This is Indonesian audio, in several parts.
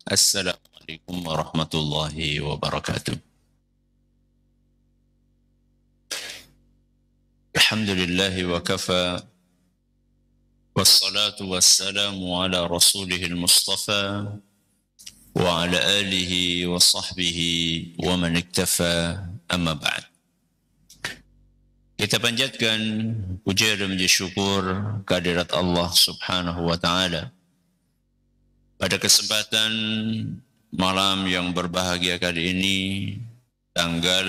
Assalamualaikum warahmatullahi wabarakatuh. Alhamdulillahi wa kafa, wassalatu wassalamu ala rasulihil mustafa, wa ala alihi wa sahbihi wa man iktafa, amma ba'd. Kita panjatkan puja dan puji syukur kehadirat Allah subhanahu wa ta'ala. Pada kesempatan malam yang berbahagia kali ini, tanggal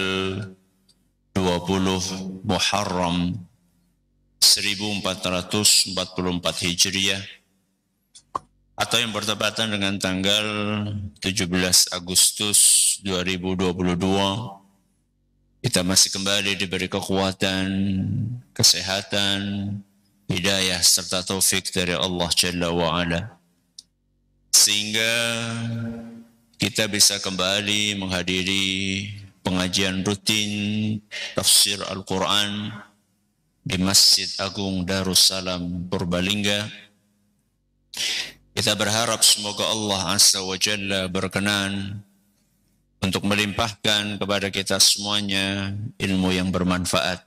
20 Muharram 1444 Hijriah atau yang bertepatan dengan tanggal 17 Agustus 2022, kita masih kembali diberi kekuatan, kesehatan, hidayah serta taufik dari Allah Jalla wa'ala, sehingga kita bisa kembali menghadiri pengajian rutin tafsir Al-Quran di Masjid Agung Darussalam Purbalingga. Kita berharap semoga Allah Azza wa Jalla berkenan untuk melimpahkan kepada kita semuanya ilmu yang bermanfaat,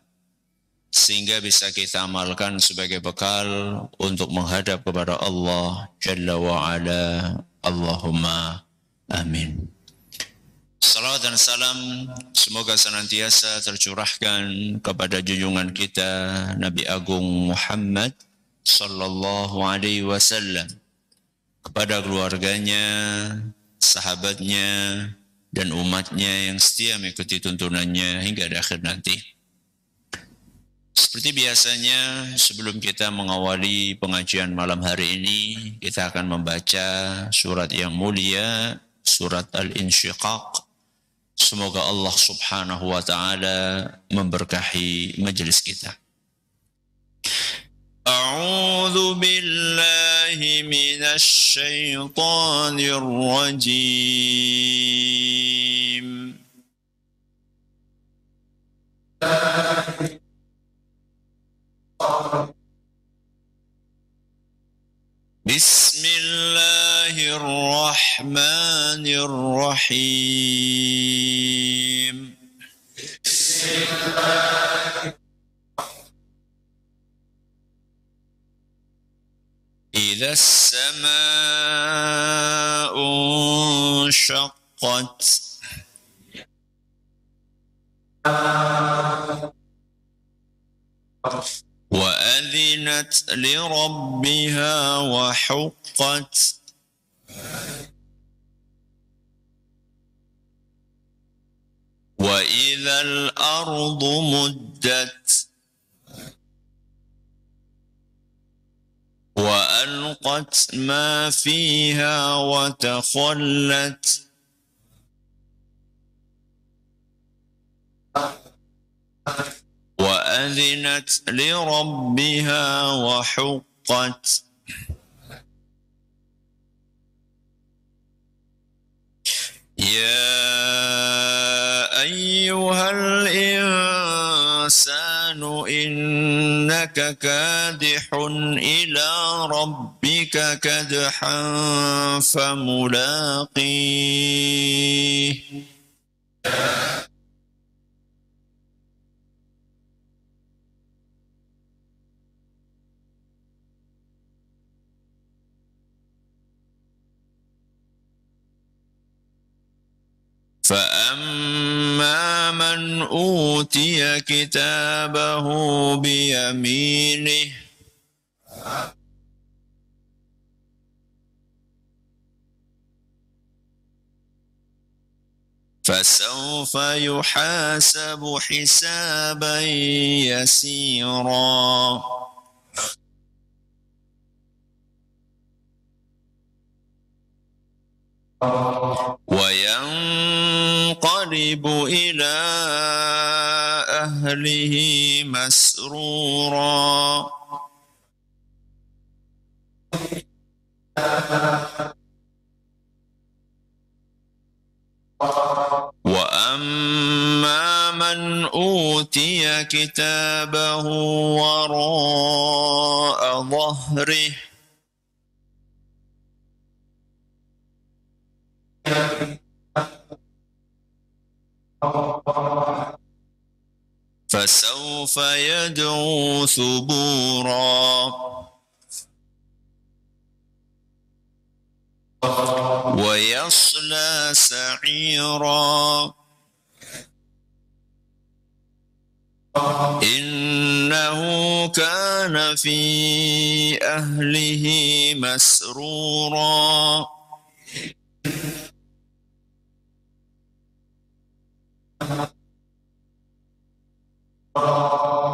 sehingga bisa kita amalkan sebagai bekal untuk menghadap kepada Allah Jalla wa'ala. Allahumma amin. Salawat dan salam semoga senantiasa tercurahkan kepada junjungan kita Nabi Agung Muhammad sallallahu alaihi wasallam, kepada keluarganya, sahabatnya, dan umatnya yang setia mengikuti tuntunannya hingga di akhir nanti. Seperti biasanya, sebelum kita mengawali pengajian malam hari ini, kita akan membaca surat yang mulia, surat Al-Insyiqaq. Semoga Allah subhanahu wa ta'ala memberkahi majelis kita. A'udzu billahi minasy syaithanir rajim. Bismillahirrahmanirrahim. إذا السماء انشقت وأذنت لربها وحقت وإذا الأرض مدت وألقت ما فيها وتخلت وأذنت لربها وحقت يا أيها الإنسان إنك كادح إلى ربك كدحا فملاقيه فأما من أوتي كتابه بيمينه فسوف يحاسب حسابا يسيرا وينقلب إلى أهله مسرورا وأما من أوتي كتابه وراء ظهره فسوف يدعو ثبورا ويصلى سعيرا إنه كان في أهله مسرورا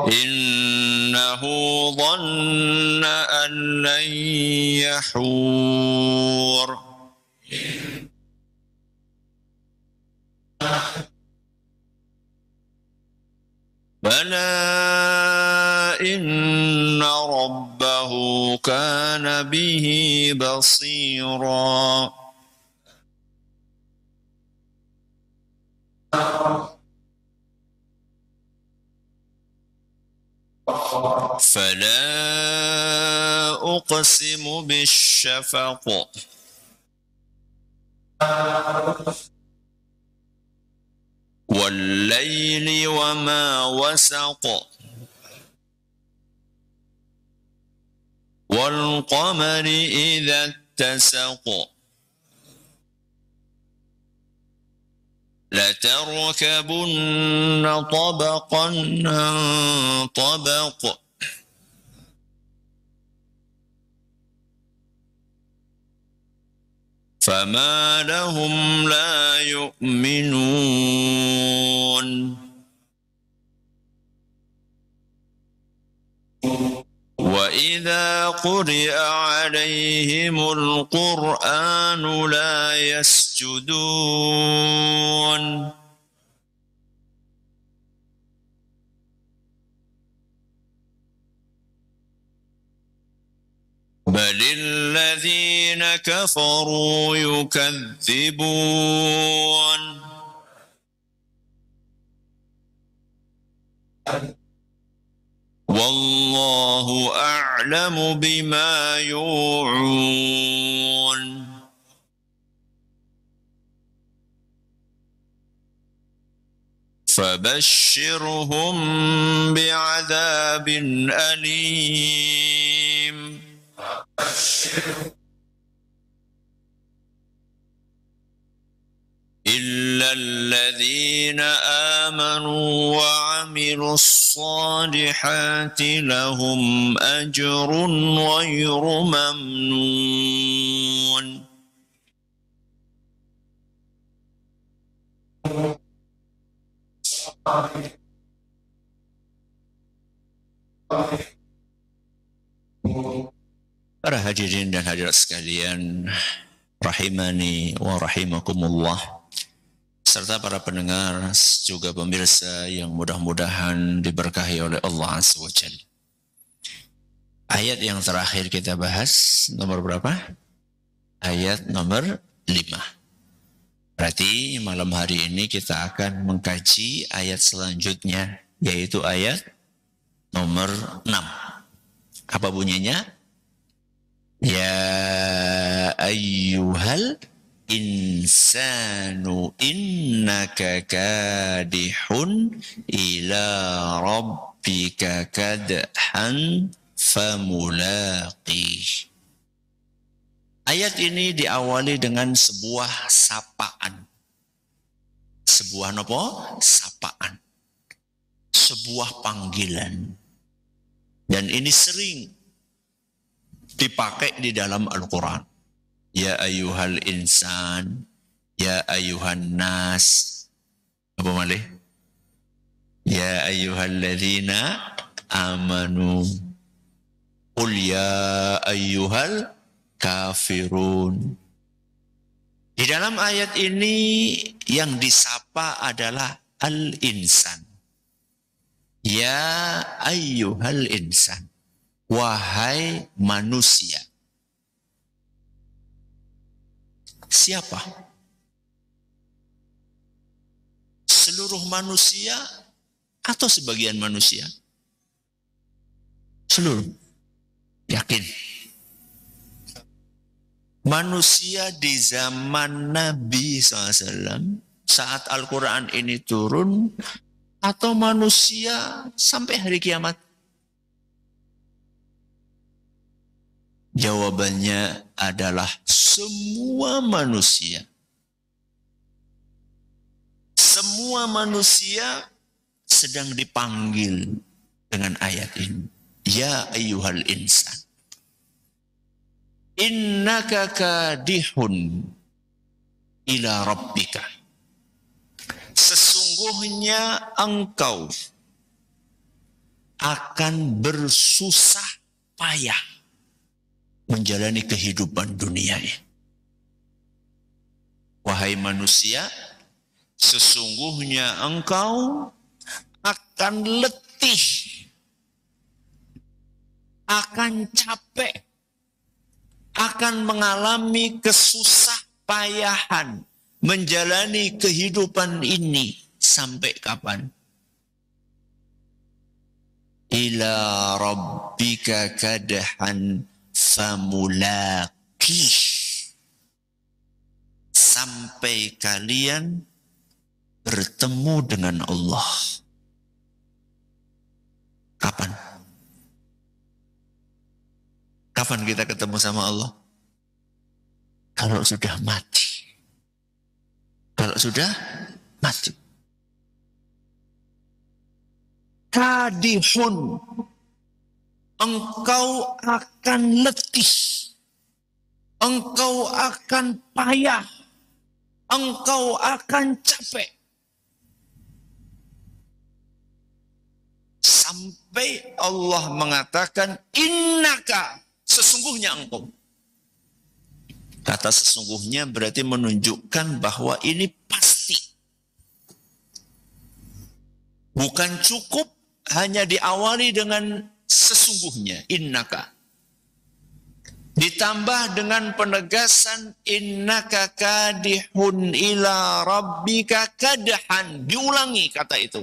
إنه ظن أن لن يحور بلى إن ربه كان به بصيرا فلا أقسم بالشفق والليل وما وسق والقمر إذا اتسق لتركبن طبقا عن طبق فما لهم لا يؤمنون وإذا قرئ عليهم القرآن لا يسجدون بل الذين كفروا يكذبون والله أعلم بما يوعون فبشرهم بعذاب أليم إلا الذين آمنوا وعملوا الصالحات لهم أجر غير ممنون Para hadirin dan hadirat sekalian, rahimani wa rahimakumullah, serta para pendengar juga pemirsa yang mudah-mudahan diberkahi oleh Allah Azza wa Jalla. Ayat yang terakhir kita bahas nomor berapa? Ayat nomor 5. Berarti malam hari ini kita akan mengkaji ayat selanjutnya, yaitu ayat nomor 6. Apa bunyinya? Ya ayyuhal insanu innaka kadihun ila rabbika kadhan famulaqih. Ayat ini diawali dengan sebuah sapaan. Sebuah apa? Sapaan. Sebuah panggilan. Dan ini sering dipakai di dalam Al-Quran. Ya ayyuhal insan, ya ayyuhan nas. Apa malih? Ya ayyuhalladzina amanu. Qul ya ayyuhal kafirun. Di dalam ayat ini yang disapa adalah al-insan. Ya ayyuhal insan. Wahai manusia. Siapa? Seluruh manusia atau sebagian manusia? Seluruh. Yakin. Manusia di zaman Nabi SAW, saat Al-Quran ini turun, atau manusia sampai hari kiamat? Jawabannya adalah semua manusia. Semua manusia sedang dipanggil dengan ayat ini. Ya ayyuhal insan. Innaka kadihun ila rabbika. Sesungguhnya engkau akan bersusah payah menjalani kehidupan dunia ini. Wahai manusia, sesungguhnya engkau akan letih, akan capek, akan mengalami kesusah payahan menjalani kehidupan ini sampai kapan? Ila rabbika kadhan famulaqih. Sampai kalian bertemu dengan Allah. Kapan? Kapan kita ketemu sama Allah? Kalau sudah mati. Kalau sudah mati. Kadihun. Engkau akan letih. Engkau akan payah. Engkau akan capek. Sampai Allah mengatakan, innaka, sesungguhnya engkau. Kata sesungguhnya berarti menunjukkan bahwa ini pasti. Bukan cukup hanya diawali dengan sesungguhnya, innaka. Ditambah dengan penegasan innaka kadihun ila rabbika kadhan. Diulangi kata itu.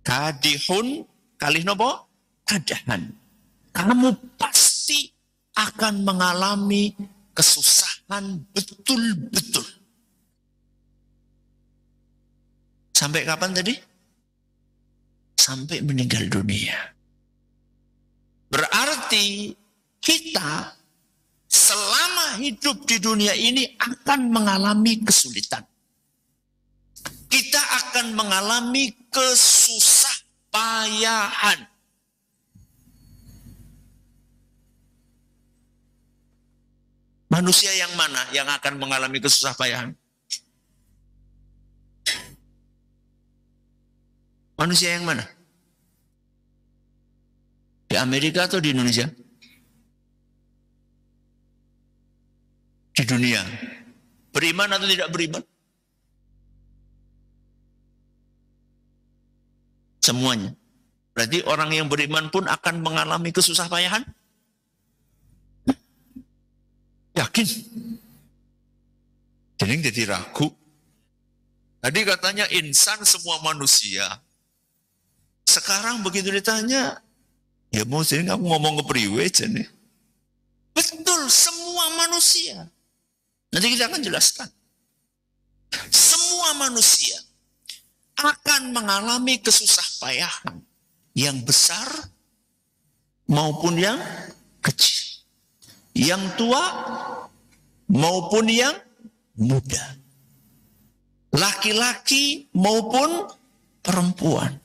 Kadihun, kalih nopo? Kadhan. Kamu pasti akan mengalami kesusahan betul-betul. Sampai kapan tadi? Sampai meninggal dunia. Berarti kita selama hidup di dunia ini akan mengalami kesulitan. Kita akan mengalami kesusah payahan. Manusia yang mana yang akan mengalami kesusah payahan? Manusia yang mana? Di Amerika atau di Indonesia? Di dunia. Beriman atau tidak beriman? Semuanya. Berarti orang yang beriman pun akan mengalami kesusah payahan? Yakin? Jadi ragu. Tadi katanya insan semua manusia. Sekarang begitu ditanya, ya mau jadi aku ngomong ke priwe nih. Betul, semua manusia. Nanti kita akan jelaskan. Semua manusia akan mengalami kesusah payahan yang besar maupun yang kecil. Yang tua maupun yang muda. Laki-laki maupun perempuan.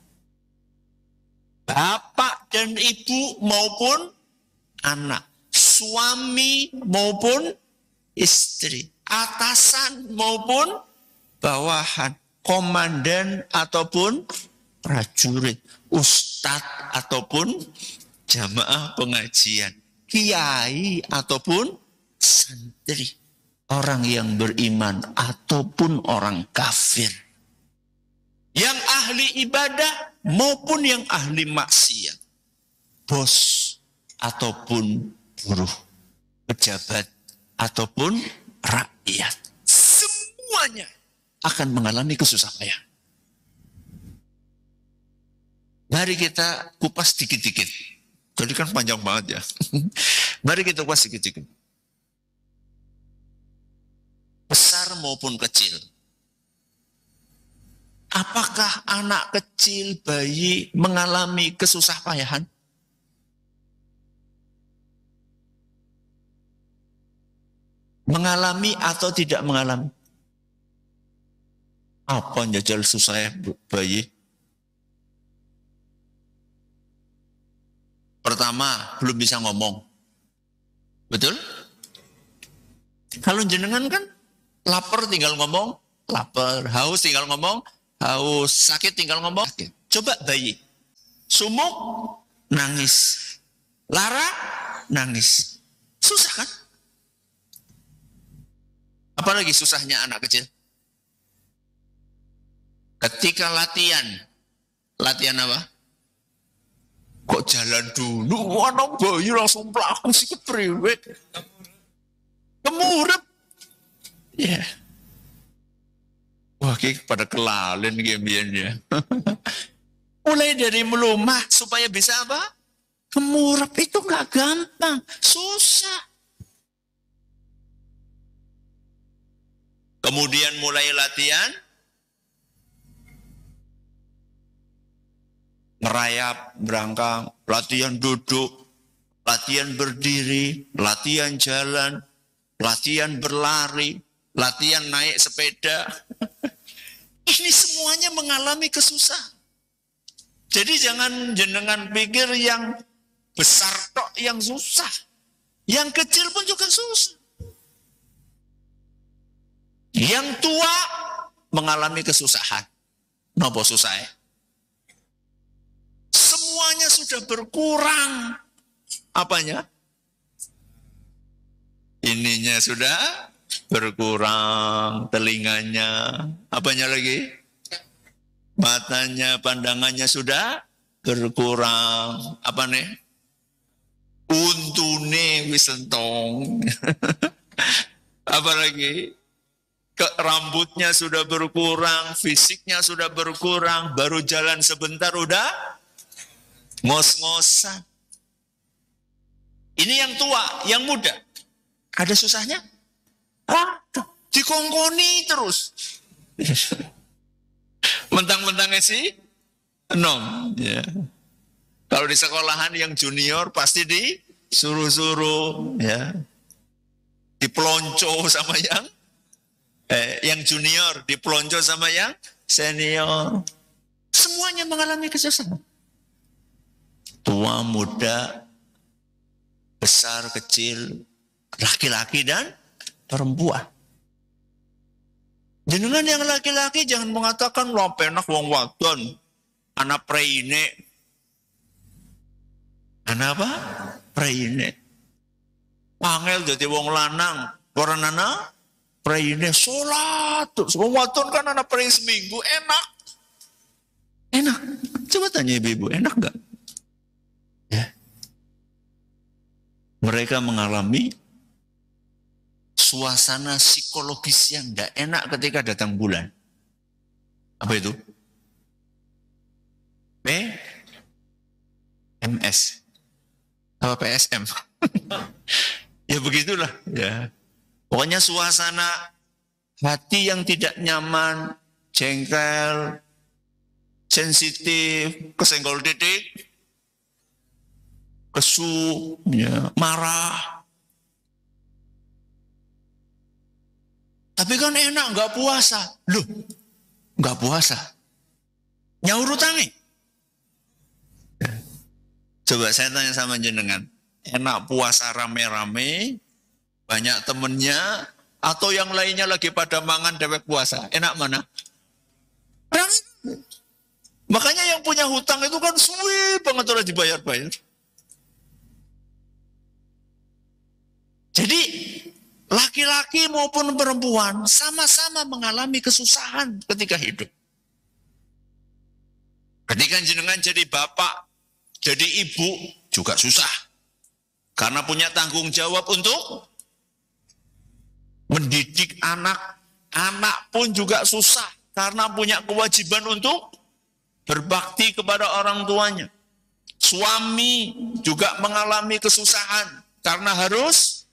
Bapak dan ibu maupun anak. Suami maupun istri. Atasan maupun bawahan. Komandan ataupun prajurit. Ustadz ataupun jamaah pengajian. Kiai ataupun santri. Orang yang beriman ataupun orang kafir. Yang ahli ibadah maupun yang ahli maksiat. Bos ataupun buruh. Pejabat ataupun rakyat. Semuanya akan mengalami kesusah payah. Mari kita kupas dikit-dikit. Jadi kan panjang banget ya. Mari kita kupas dikit-dikit. Besar maupun kecil. Apakah anak kecil, bayi mengalami kesusah payahan? Mengalami atau tidak mengalami? Apa jajal susah bayi? Pertama, belum bisa ngomong. Betul? Kalau jenengan kan lapar tinggal ngomong, lapar. Haus tinggal ngomong, haus. Sakit tinggal ngomong, sakit. Coba bayi. Sumuk, nangis. Lara, nangis. Susah kan? Apalagi susahnya anak kecil. Ketika latihan. Latihan apa? Kok jalan dulu, anak bayi langsung pelaku si kepriwet. Kemurep. Ya. Yeah. Wah, pada kelalen gambiannya. Mulai dari melumah supaya bisa apa? Kemurep itu nggak gampang, susah. Kemudian mulai latihan, merayap, berangkang, latihan duduk, latihan berdiri, latihan jalan, latihan berlari, latihan naik sepeda. Ini semuanya mengalami kesusahan. Jadi jangan jenengan pikir yang besar tok yang susah. Yang kecil pun juga susah. Yang tua mengalami kesusahan. Napa susah ya? Semuanya sudah berkurang. Apanya? Ininya sudah berkurang, telinganya, apanya lagi? Matanya, pandangannya sudah berkurang. Apa nih? Untune wis entong. Apa lagi? Rambutnya sudah berkurang, fisiknya sudah berkurang, baru jalan sebentar udah ngos-ngosan. Ini yang tua, yang muda. Ada susahnya? Dikongkoni terus. Mentang-mentangnya sih enom. Ya. Kalau di sekolahan yang junior pasti disuruh-suruh, ya. Dipelonco sama yang junior, dipelonco sama yang senior. Semuanya mengalami kesusahan. Tua, muda, besar, kecil, laki-laki dan perempuan. Jenengan yang laki-laki jangan mengatakan lo penak wong wadon, anak preine. Anak apa? Preine. Angel jadi wong lanang, orang anak preine sholat. Wong wadon kan anak prei seminggu, enak. Enak. Coba tanya ibu-ibu, enak gak? Ya. Mereka mengalami suasana psikologis yang tidak enak ketika datang bulan. Apa itu? PMS. Apa PSM? Ya begitulah. Ya. Pokoknya suasana hati yang tidak nyaman, jengkel, sensitif, kesenggol titik, kesu, ya, marah. Tapi kan enak, nggak puasa. Loh, nggak puasa. Nyaur utangi. Coba saya tanya sama jenengan. Enak puasa rame-rame, banyak temennya, atau yang lainnya lagi pada mangan dewek puasa. Enak mana? Makanya yang punya hutang itu kan suwe banget udah dibayar-bayar. Jadi laki-laki maupun perempuan sama-sama mengalami kesusahan ketika hidup. Ketika jenengan jadi bapak, jadi ibu juga susah. Karena punya tanggung jawab untuk mendidik anak. Anak pun juga susah karena punya kewajiban untuk berbakti kepada orang tuanya. Suami juga mengalami kesusahan karena harus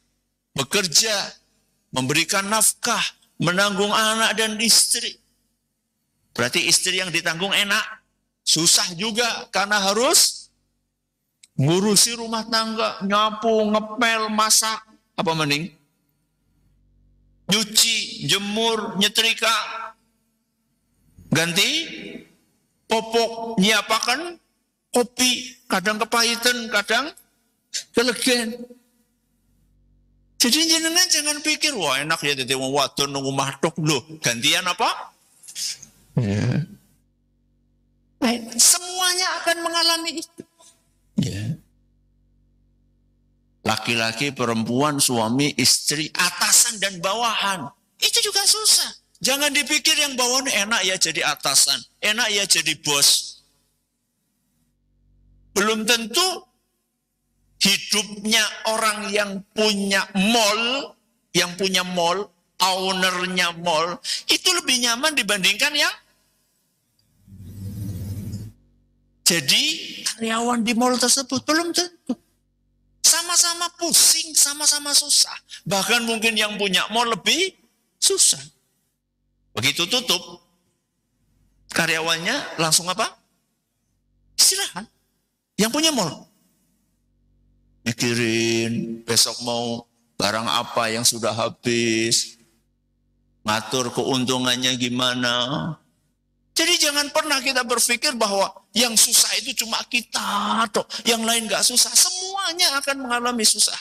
bekerja, memberikan nafkah, menanggung anak dan istri. Berarti istri yang ditanggung enak. Susah juga karena harus ngurusi rumah tangga, nyapu, ngepel, masak, apa mending? Nyuci, jemur, nyetrika, ganti popok, nyiapakan kopi, kadang kepahitan, kadang kelegen. Jadi jenengan jangan pikir, wah enak ya tadi wong wadon nunggu mahdok loh, gantian apa? Ya. Semuanya akan mengalami itu. Ya. Laki-laki, perempuan, suami, istri, atasan dan bawahan. Itu juga susah. Jangan dipikir yang bawahan enak ya jadi atasan, enak ya jadi bos. Belum tentu hidupnya orang yang punya mall, ownernya mall, itu lebih nyaman dibandingkan yang jadi karyawan di mall tersebut. Belum tentu. Sama-sama pusing, sama-sama susah. Bahkan mungkin yang punya mall lebih susah. Begitu tutup, karyawannya langsung apa? Istirahat. Yang punya mall. Mikirin besok mau barang apa yang sudah habis. Ngatur keuntungannya gimana. Jadi jangan pernah kita berpikir bahwa yang susah itu cuma kita, toh. Yang lain gak susah. Semuanya akan mengalami susah.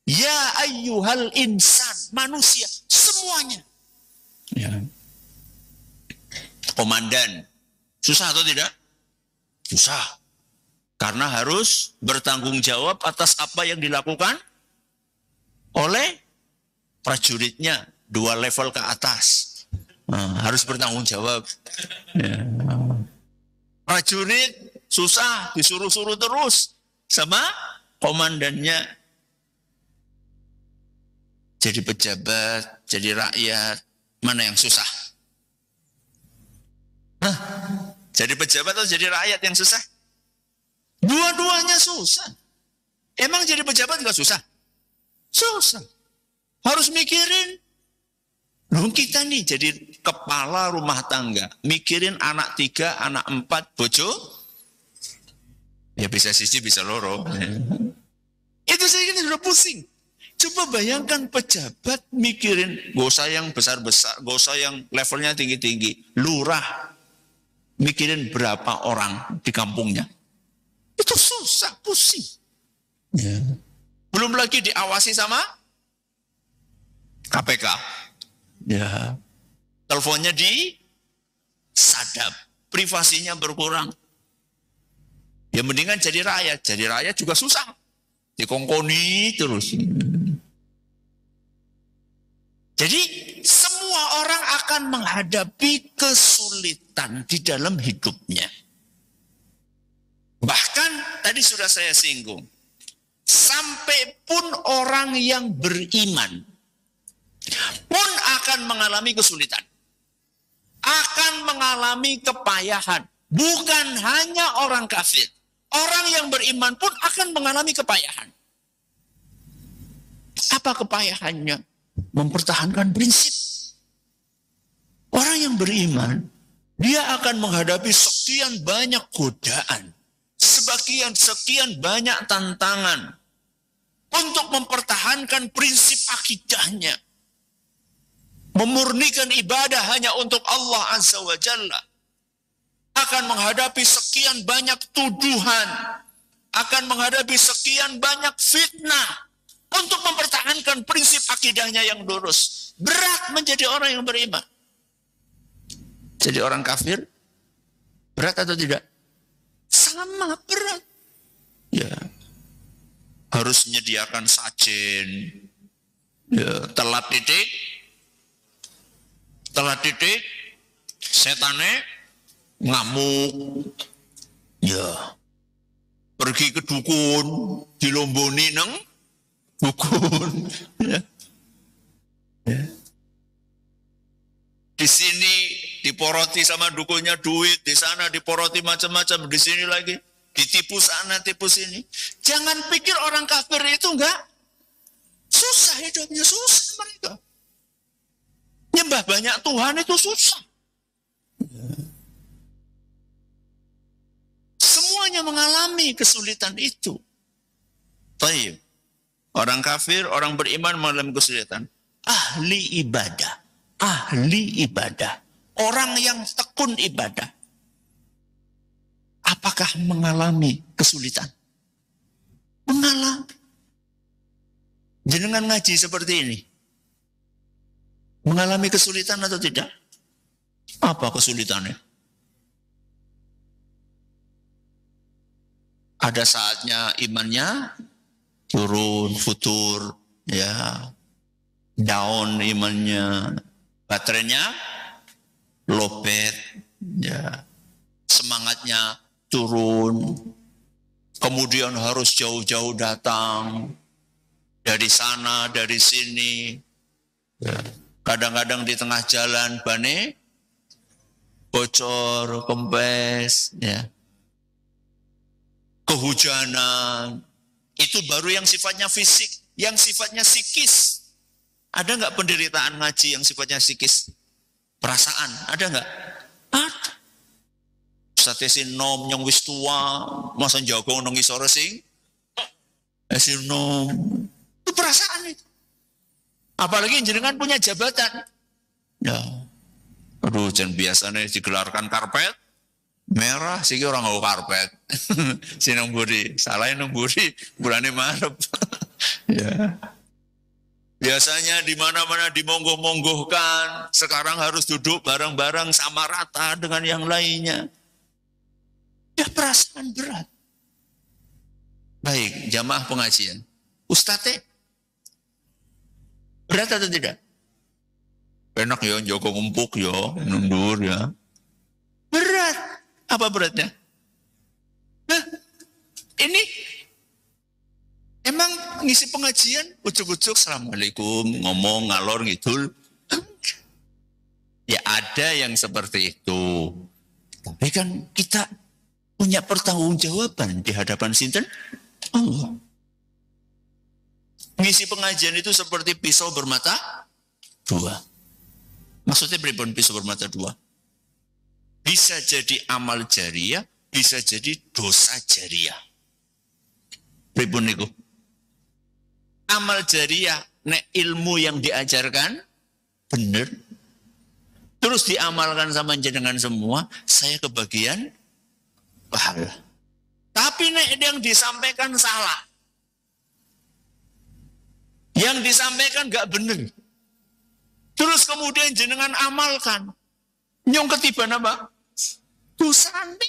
Ya ayyuhal insan, manusia, semuanya. Ya. Komandan, susah atau tidak? Susah. Karena harus bertanggung jawab atas apa yang dilakukan oleh prajuritnya 2 level ke atas. Harus bertanggung jawab. Ya. Prajurit susah, disuruh-suruh terus sama komandannya. Jadi pejabat, jadi rakyat, mana yang susah? Jadi pejabat atau jadi rakyat yang susah? Dua-duanya susah. Emang jadi pejabat nggak susah? Susah. Harus mikirin. Loh kita nih jadi kepala rumah tangga. Mikirin anak 3, anak 4, bojo. Ya bisa sisi, bisa loro. Itu saya ini sudah pusing. Coba bayangkan pejabat mikirin. Gak usah yang besar-besar. Gak usah yang levelnya tinggi-tinggi. Lurah. Mikirin berapa orang di kampungnya. Itu susah, pusing. Ya. Belum lagi diawasi sama KPK. Ya. Teleponnya disadap, privasinya berkurang. Ya mendingan jadi rakyat. Jadi rakyat juga susah. Dikongkoni terus. Jadi semua orang akan menghadapi kesulitan di dalam hidupnya. Bahkan tadi sudah saya singgung. Sampai pun orang yang beriman pun akan mengalami kesulitan. Akan mengalami kepayahan. Bukan hanya orang kafir. Orang yang beriman pun akan mengalami kepayahan. Apa kepayahannya? Mempertahankan prinsip. Orang yang beriman, dia akan menghadapi sekian banyak godaan. Sekian banyak tantangan. Untuk mempertahankan prinsip akidahnya. Memurnikan ibadah hanya untuk Allah Azza wa Jalla. Akan menghadapi sekian banyak tuduhan. Akan menghadapi sekian banyak fitnah. Untuk mempertahankan prinsip akidahnya yang lurus. Berat menjadi orang yang beriman. Jadi orang kafir, berat atau tidak? Sama berat. Ya. Harus menyediakan sajen. Ya. Telat titik, setane ngamuk. Ya. Pergi ke dukun, dilomboni nang dukun. Ya. Ya. Di sini diporoti sama dukunnya duit, di sana diporoti macam-macam, di sini lagi ditipu sana, tipu sini. Jangan pikir orang kafir itu enggak susah hidupnya, susah mereka. Nyembah banyak Tuhan itu susah. semuanya mengalami kesulitan itu. Baik. Orang kafir, orang beriman mengalami kesulitan. Ahli ibadah. Ahli ibadah. Orang yang tekun ibadah. Apakah mengalami kesulitan? Mengalami. Jenengan ngaji seperti ini. Mengalami kesulitan atau tidak? Apa kesulitannya? Ada saatnya imannya turun, futur, ya, down imannya, baterainya lopet, ya, semangatnya turun, kemudian harus jauh-jauh datang dari sana, dari sini, ya. Kadang-kadang di tengah jalan bane bocor, kempes, ya, kehujanan. Itu baru yang sifatnya fisik, yang sifatnya psikis. Ada nggak penderitaan ngaji yang sifatnya psikis? Perasaan, ada nggak? Ada. Satesin nom yang wis tua, masa jago nang isore sing? Esin nom. Itu perasaan itu. Apalagi jenengan punya jabatan. Ya. Aduh, jangan biasanya digelarkan karpet merah sih orang ngau karpet. Si nemburi, salahnya nemburi bulannya Maret. Ya. Biasanya di mana-mana dimonggoh-monggohkan, sekarang harus duduk bareng-bareng sama rata dengan yang lainnya. Ya perasaan berat. Baik, jamaah pengajian. Ustadz, berat atau tidak? Enak ya, joko ngumpuk ya, mundur ya. Berat. Apa beratnya? Nah, ini emang ngisi pengajian, ucuk-ucuk, assalamualaikum, ngomong, ngalor, ngidul. Ya ada yang seperti itu. Tapi kan kita punya pertanggungjawaban di hadapan sinten Allah. Ngisi pengajian itu seperti pisau bermata dua. Maksudnya pripun pisau bermata dua? Bisa jadi amal jariah, bisa jadi dosa jariah. Pripun niku? Amal jariah, nek ilmu yang diajarkan benar, terus diamalkan sama jenengan semua, saya kebagian pahala. Tapi nek yang disampaikan salah, yang disampaikan gak benar, terus kemudian jenengan amalkan, nyong ketiban apa? Dosa anda.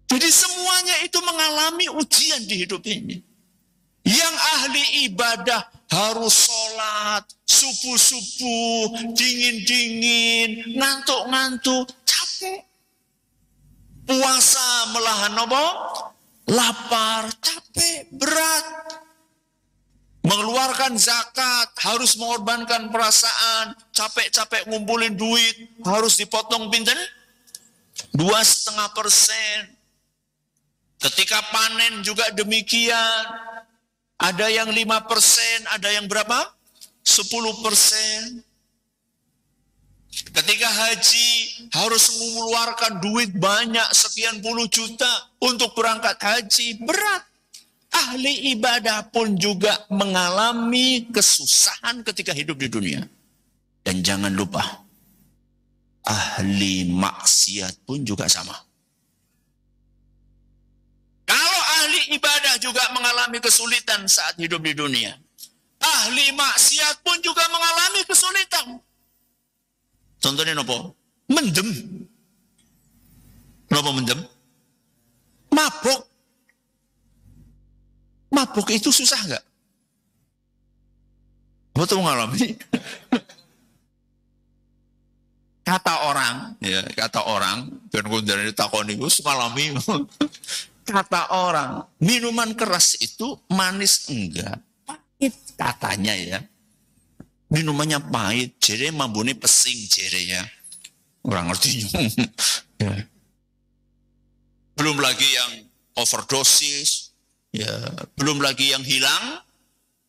Jadi semuanya itu mengalami ujian di hidup ini. Yang ahli ibadah harus sholat, subuh-subuh, dingin-dingin, ngantuk-ngantuk, capek. Puasa melahan apa? Lapar, capek, berat. Mengeluarkan zakat, harus mengorbankan perasaan, capek-capek ngumpulin duit, harus dipotong pinten? 2,5%. Ketika panen juga demikian. Ada yang 5%, ada yang berapa? 10%. Ketika haji, harus mengeluarkan duit banyak, sekian puluh juta untuk berangkat haji, berat. Ahli ibadah pun juga mengalami kesusahan ketika hidup di dunia. Dan jangan lupa, ahli maksiat pun juga sama. Kalau ahli ibadah juga mengalami kesulitan saat hidup di dunia, ahli maksiat pun juga mengalami kesulitan. Contohnya apa? Mendem. Kenapa mendem? Mabuk. Mabuk itu susah nggak? Betul mengalami. Kata orang, ya kata orang, dan kemudian ditakoni itu mengalami. Kata orang, minuman keras itu manis enggak? Pahit katanya ya. Minumannya pahit, jadi mabune pesing jadi ya. Orang ngerti. Ya. Belum lagi yang overdosis. Ya, belum lagi yang hilang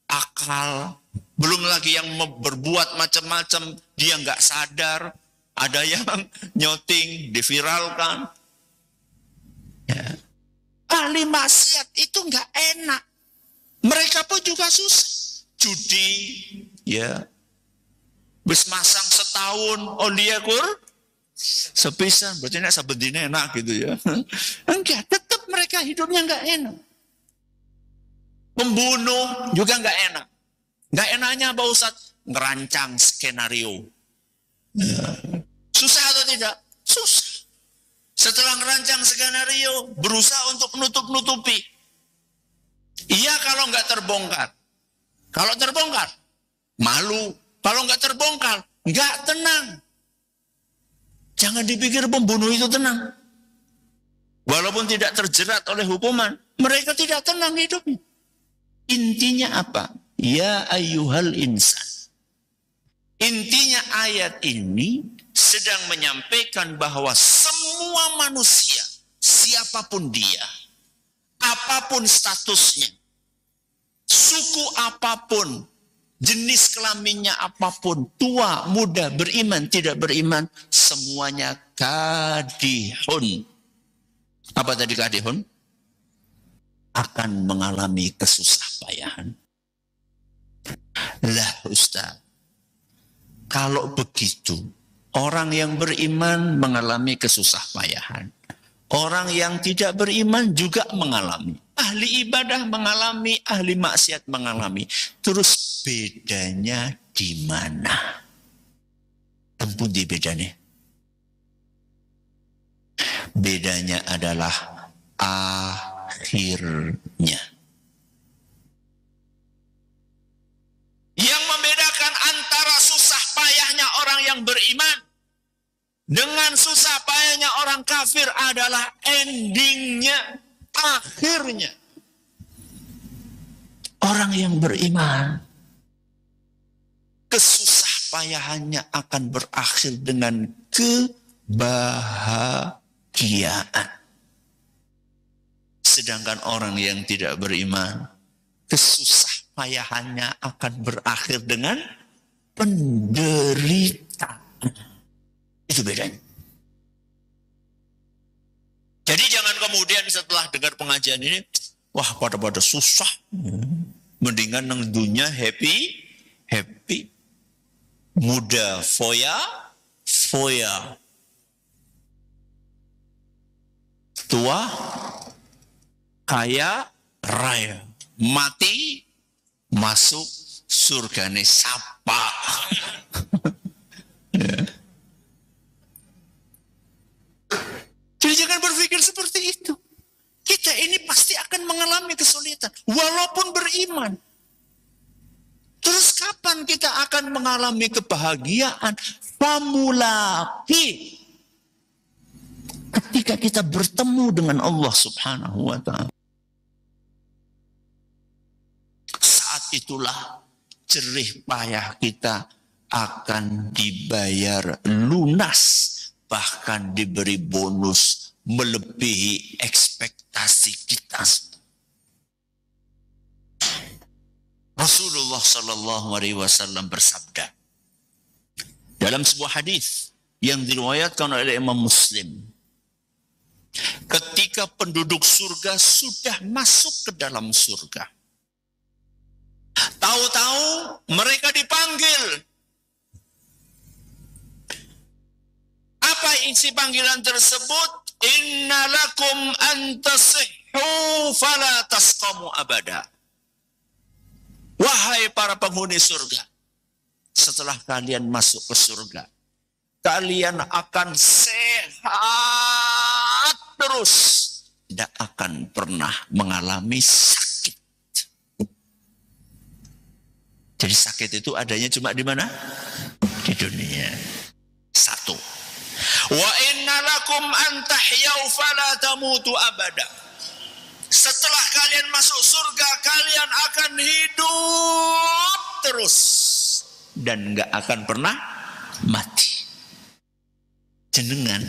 akal, belum lagi yang berbuat macam-macam dia nggak sadar, ada yang nyoting, diviralkan. Ya. Ahli maksiat itu nggak enak. Mereka pun juga susah. Judi, ya. Bis masang setahun, dia kur sepisan. Berarti ini sebetulnya enak gitu ya. Enggak, tetap mereka hidupnya nggak enak. Membunuh juga nggak enak. Nggak enaknya Pak Ustadz ngerancang skenario. Susah atau tidak? Susah. Setelah ngerancang skenario, berusaha untuk nutup-nutupi. Iya kalau nggak terbongkar. Kalau terbongkar, malu. Kalau nggak terbongkar, nggak tenang. Jangan dipikir pembunuh itu tenang. Walaupun tidak terjerat oleh hukuman, mereka tidak tenang hidupnya. Intinya apa? Ya ayyuhal insan. Intinya ayat ini sedang menyampaikan bahwa semua manusia, siapapun dia, apapun statusnya, suku apapun, jenis kelaminnya apapun, tua, muda, beriman, tidak beriman, semuanya kadihun. Apa tadi kadihun? Akan mengalami kesusahpayahan. Lah Ustaz, kalau begitu, orang yang beriman mengalami kesusahpayahan. Orang yang tidak beriman juga mengalami. Ahli ibadah mengalami, ahli maksiat mengalami. Terus bedanya di mana? Tempun di bedanya. Bedanya adalah akhirnya. Yang membedakan antara susah payahnya orang yang beriman dengan susah payahnya orang kafir adalah endingnya, akhirnya. Orang yang beriman, kesusah payahannya akan berakhir dengan kebahagiaan. Sedangkan orang yang tidak beriman, kesusah payahannya akan berakhir dengan penderitaan. Itu bedanya. Jadi jangan kemudian setelah dengar pengajian ini, wah pada susah. Mendingan nang dunia happy. Muda foya. Tua kaya raya. Mati masuk surgane sapa. Ya. Jadi jangan berpikir seperti itu. Kita ini pasti akan mengalami kesulitan walaupun beriman. Terus kapan kita akan mengalami kebahagiaan? Famulaki. Ketika kita bertemu dengan Allah Subhanahu wa ta'ala. Saat itulah jerih payah kita akan dibayar lunas, bahkan diberi bonus melebihi ekspektasi kita. Rasulullah Sallallahu Alaihi Wasallam bersabda dalam sebuah hadis yang diriwayatkan oleh Imam Muslim, ketika penduduk surga sudah masuk ke dalam surga, tahu-tahu mereka dipanggil. Apa isi panggilan tersebut? Inna lakum antasihhu fala tasqamu abada. Wahai para penghuni surga, setelah kalian masuk ke surga, kalian akan sehat terus, tidak akan pernah mengalami sakit. Jadi sakit itu adanya cuma di mana? Di dunia. Satu. Wa inna lakum an tahyau fala tamutu abada. Setelah kalian masuk surga, kalian akan hidup terus dan nggak akan pernah mati. Jenengan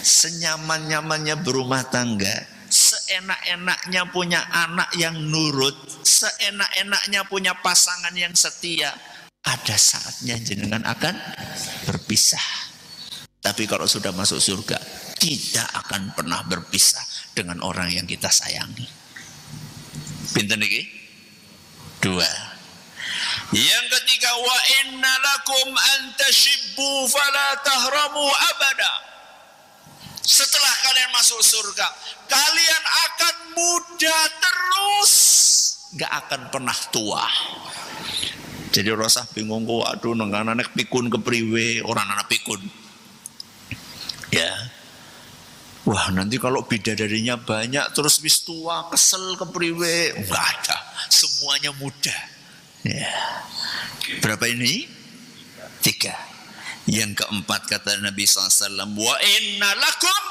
senyaman-nyamannya berumah tangga, seenak-enaknya punya anak yang nurut, seenak-enaknya punya pasangan yang setia, ada saatnya jenengan akan berpisah. Tapi kalau sudah masuk surga, tidak akan pernah berpisah dengan orang yang kita sayangi. Pinten iki? 2. Yang ketiga, wa inna lakum an tashibbu fala tahramu abada. Setelah kalian masuk surga, kalian akan muda terus, gak akan pernah tua. Jadi rasa bingung kok, aduh nang anak pikun kepriwe, orang anak pikun. Ya. Wah, nanti kalau bidadarinya banyak terus wis tua, kesel kepriwe, enggak ada. Semuanya muda. Ya. Berapa ini? 3. Yang keempat kata Nabi SAW, wa inna lakum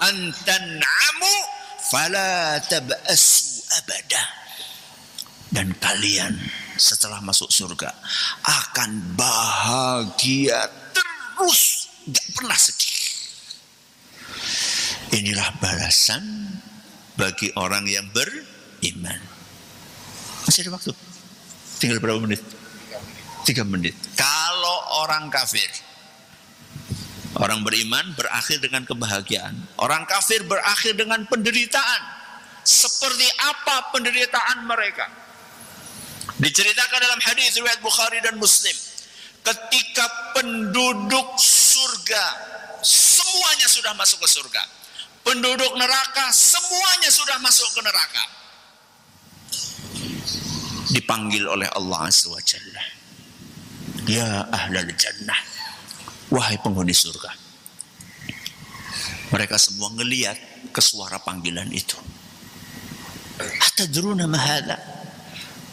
an tan'amu fala tab'asu abada. Dan kalian setelah masuk surga akan bahagia terus, gak pernah sedih. Inilah balasan bagi orang yang beriman. Masih ada waktu? Tinggal berapa menit? 3 menit. Kalau orang kafir, orang beriman berakhir dengan kebahagiaan. Orang kafir berakhir dengan penderitaan. Seperti apa penderitaan mereka? Diceritakan dalam hadis riwayat Bukhari dan Muslim, ketika penduduk surga semuanya sudah masuk ke surga, penduduk neraka semuanya sudah masuk ke neraka, dipanggil oleh Allah Azza wa Jalla, ya ahlal jannah, wahai penghuni surga. Mereka semua ngelihat ke suara panggilan itu. Atadruna ma hadza?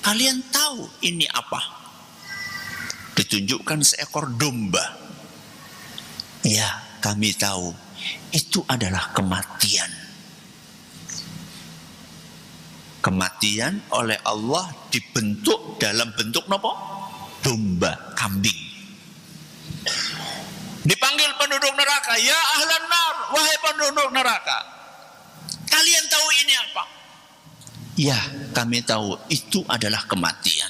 Kalian tahu ini apa? Ditunjukkan seekor domba. Ya, kami tahu. Itu adalah kematian. Kematian oleh Allah dibentuk dalam bentuk apa? Domba, kambing. Dipanggil penduduk neraka, ya ahlan nar, wahai penduduk neraka. Kalian tahu ini apa? Ya, kami tahu itu adalah kematian.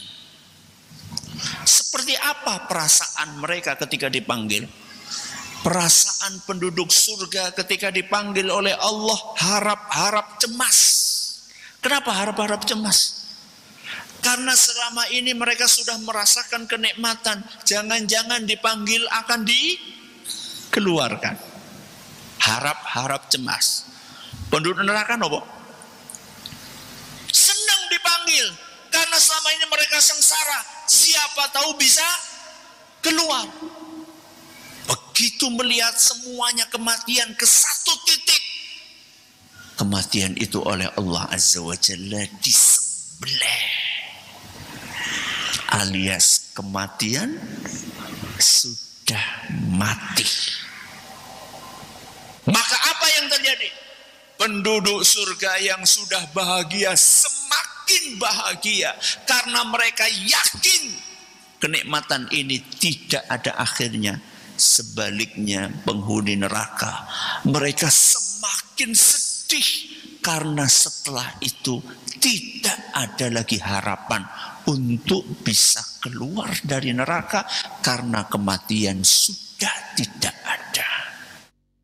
Seperti apa perasaan mereka ketika dipanggil? Perasaan penduduk surga ketika dipanggil oleh Allah, harap-harap cemas. Kenapa harap-harap cemas? Karena selama ini mereka sudah merasakan kenikmatan. Jangan-jangan dipanggil akan dikeluarkan. Harap-harap cemas. Penduduk neraka apa? Senang dipanggil. Karena selama ini mereka sengsara. Siapa tahu bisa keluar. Begitu melihat semuanya kematian ke satu titik, kematian itu oleh Allah Azza wa Jalla disembelih. Alias kematian sudah mati. Maka apa yang terjadi? Penduduk surga yang sudah bahagia semakin bahagia karena mereka yakin kenikmatan ini tidak ada akhirnya. Sebaliknya penghuni neraka, mereka semakin sedih karena setelah itu tidak ada lagi harapan untuk bisa keluar dari neraka karena kematian sudah tidak ada.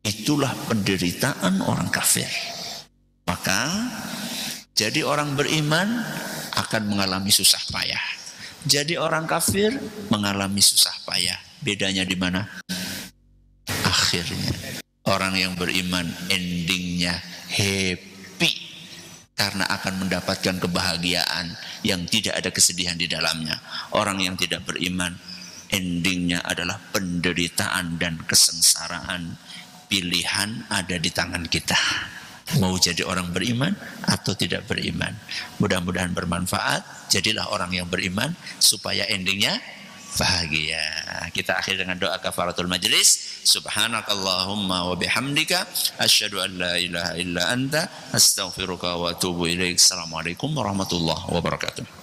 Itulah penderitaan orang kafir. Maka jadi orang beriman akan mengalami susah payah. Jadi orang kafir mengalami susah payah. Bedanya di mana? Akhirnya orang yang beriman endingnya happy karena akan mendapatkan kebahagiaan yang tidak ada kesedihan di dalamnya. Orang yang tidak beriman endingnya adalah penderitaan dan kesengsaraan. Pilihan ada di tangan kita. Mau jadi orang beriman atau tidak beriman. Mudah-mudahan bermanfaat. Jadilah orang yang beriman supaya endingnya bahagia. Kita akhir dengan doa kafaratul majlis. Subhanakallahumma wa bihamdika asyhadu an la ilaha illa anta astaghfiruka wa atubu ilaik. Assalamualaikum warahmatullahi wabarakatuh.